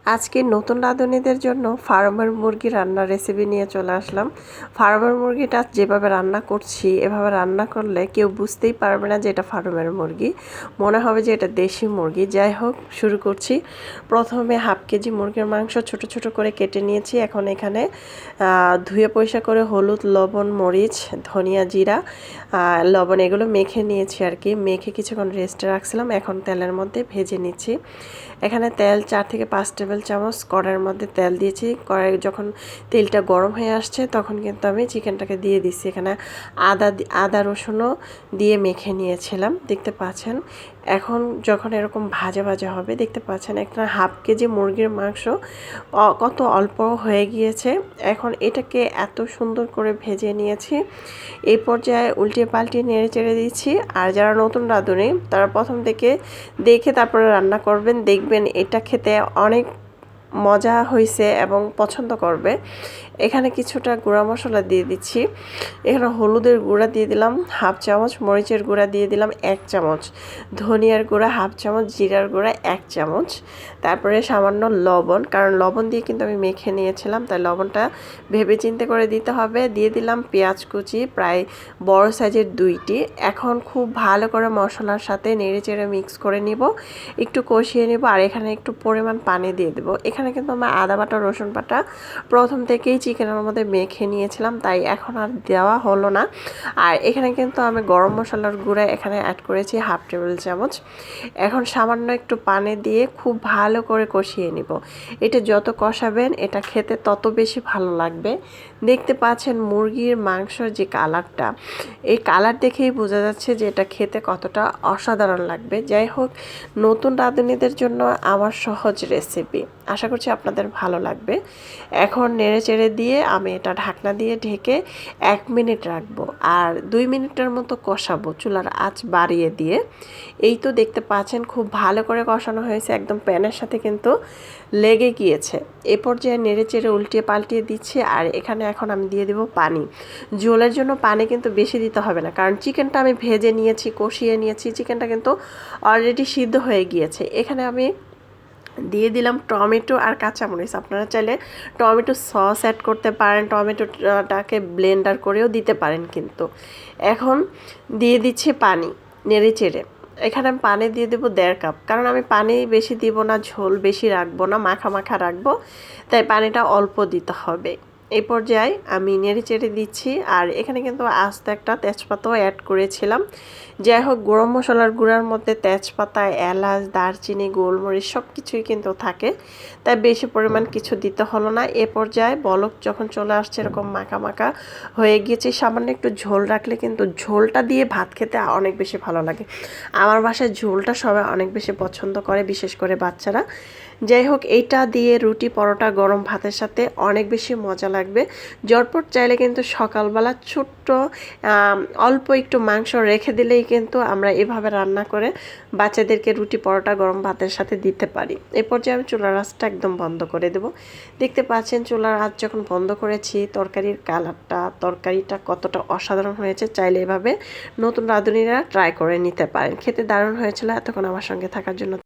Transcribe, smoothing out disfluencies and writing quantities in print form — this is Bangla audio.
আজকে নতুন রাঁধুনিদের জন্য ফার্মের মুরগি রান্নার রেসিপি নিয়ে চলে আসলাম। ফার্মের মুরগিটা যেভাবে রান্না করছি, এভাবে রান্না করলে কেউ বুঝতেই পারবে না যে এটা ফার্মের মুরগি, মনে হবে যে এটা দেশি মুরগি। যাই হোক, শুরু করছি। প্রথমে হাফ কেজি মুরগির মাংস ছোট ছোট করে কেটে নিয়েছি। এখন এখানে ধুয়ে পরিষ্কার করে হলুদ, লবণ, মরিচ, ধনিয়া, জিরা, লবণ এগুলো মেখে নিয়েছি আর কি। মেখে কিছুক্ষণ রেস্টে রাখছিলাম। এখন তেলের মধ্যে ভেজে নিচ্ছি। এখানে তেল 4 থেকে 5 টেবিল চামচ কড়াইয়ের মধ্যে তেল দিয়েছি। কড়াই যখন তেলটা গরম হয়ে আসছে তখন কিন্তু আমি চিকেনটাকে দিয়ে দিচ্ছি। এখানে আদা রসুনও দিয়ে মেখে নিয়েছিলাম, দেখতে পাচ্ছেন। এখন যখন এরকম ভাজা ভাজা হবে, দেখতে পাচ্ছেন একটা হাফ কেজি মুরগির মাংস কত অল্প হয়ে গিয়েছে। এখন এটাকে এত সুন্দর করে ভেজে নিয়েছি। এই পর্যায়ে উল্টিয়ে পাল্টিয়ে নেড়ে চেড়ে দিচ্ছি। আর যারা নতুন রাঁধুনি তারা প্রথম থেকে দেখে তারপরে রান্না করবেন, দেখবেন এটা খেতে অনেক মজা হয়েছে এবং পছন্দ করবে। এখানে কিছুটা গুঁড়া মশলা দিয়ে দিচ্ছি। এখানে হলুদের গুঁড়া দিয়ে দিলাম হাফ চামচ, মরিচের গুঁড়া দিয়ে দিলাম 1 চামচ, ধনিয়ার গুঁড়া হাফ চামচ, জিরার গুঁড়া 1 চামচ, তারপরে সামান্য লবণ, কারণ লবণ দিয়ে কিন্তু আমি মেখে নিয়েছিলাম, তাই লবণটা ভেবে চিন্তে করে দিতে হবে। দিয়ে দিলাম পেঁয়াজ কুচি, প্রায় বড় সাইজের 2টি। এখন খুব ভালো করে মশলার সাথে নেড়ে চেড়ে মিক্স করে নিব, একটু কষিয়ে নিব। আর এখানে একটু পরিমাণ পানি দিয়ে দেবো। এখানে কিন্তু আমার আদা বাটা, রসুন বাটা প্রথম থেকেই চিকেনের মধ্যে মেখে নিয়েছিলাম, তাই এখন আর দেওয়া হলো না। আর এখানে কিন্তু আমি গরম মশলার গুঁড়া এখানে অ্যাড করেছি হাফ টেবিল চামচ। এখন সামান্য একটু পানি দিয়ে খুব ভালো করে কষিয়ে নিব। এটা যত কষাবেন এটা খেতে তত বেশি ভালো লাগবে। দেখতে পাচ্ছেন মুরগির মাংসর যে কালারটা, এই কালার দেখেই বোঝা যাচ্ছে যে এটা খেতে কতটা অসাধারণ লাগবে। যাই হোক, নতুন রাঁধুনিদের জন্য আমার সহজ রেসিপি, আশা করছি আপনাদের ভালো লাগবে। এখন নেড়ে চেড়ে দিয়ে আমি এটা ঢাকনা দিয়ে ঢেকে 1 মিনিট রাখবো আর 2 মিনিটের মতো কষাবো চুলার আঁচ বাড়িয়ে দিয়ে। এই তো দেখতে পাচ্ছেন খুব ভালো করে কষানো হয়েছে, একদম প্যানের সাথে কিন্তু লেগে গিয়েছে। এ পর্যায়ে নেড়ে চেড়ে উল্টিয়ে পাল্টিয়ে দিচ্ছি। আর এখানে এখন আমি দিয়ে দেবো পানি। ঝোলের জন্য পানি কিন্তু বেশি দিতে হবে না, কারণ চিকেনটা আমি ভেজে নিয়েছি, কষিয়ে নিয়েছি, চিকেনটা কিন্তু অলরেডি সিদ্ধ হয়ে গিয়েছে। এখানে আমি দিয়ে দিলাম টমেটো আর কাঁচামরিচ। আপনারা চাইলে টমেটো সস অ্যাড করতে পারেন, টমেটোটাকে ব্লেন্ডার করেও দিতে পারেন। কিন্তু এখন দিয়ে দিচ্ছি পানি, নেড়ে চেড়ে। এখানে আমি পানি দিয়ে দেবো 1.5 কাপ, কারণ আমি পানি বেশি দিব না, ঝোল বেশি রাখবো না, মাখা মাখা রাখবো, তাই পানিটা অল্প দিতে হবে। এই পর্যায়ে আমি নেড়ে চেড়ে দিচ্ছি। আর এখানে কিন্তু আস্ত একটা তেজপাতাও অ্যাড করেছিলাম। যাই হোক, গরম মশলার গুঁড়ার মধ্যে তেজপাতা, এলাচ, দারচিনি, গোলমরিচ সব কিছুই কিন্তু থাকে, তাই বেশি পরিমাণ কিছু দিতে হলো না। এ পর্যায়ে বলক যখন চলে আসছে, এরকম মাখা মাখা হয়ে গিয়েছে, সামান্য একটু ঝোল রাখলে কিন্তু ঝোলটা দিয়ে ভাত খেতে অনেক বেশি ভালো লাগে। আমার বাসায় ঝোলটা সবাই অনেক বেশি পছন্দ করে, বিশেষ করে বাচ্চারা। যাই হোক, এইটা দিয়ে রুটি, পরোটা, গরম ভাতের সাথে অনেক বেশি মজা লাগবে। ঝটপট চাইলে কিন্তু সকালবেলা ছোট্ট অল্প একটু মাংস রেখে দিলেই কিন্তু আমরা এভাবে রান্না করে বাচ্চাদেরকে রুটি, পরোটা, গরম ভাতের সাথে দিতে পারি। এই পর্যায়ে আমি চুলার আঁচটা একদম বন্ধ করে দেব। দেখতে পাচ্ছেন চুলার আঁচ যখন বন্ধ করেছি, তরকারির কালারটা, তরকারিটা কতটা অসাধারণ হয়েছে। চাইলে এভাবে নতুন রাঁধুনিরা ট্রাই করে নিতে পারেন। খেতে দারুণ হয়েছিল। এতক্ষণ আমার সঙ্গে থাকার জন্য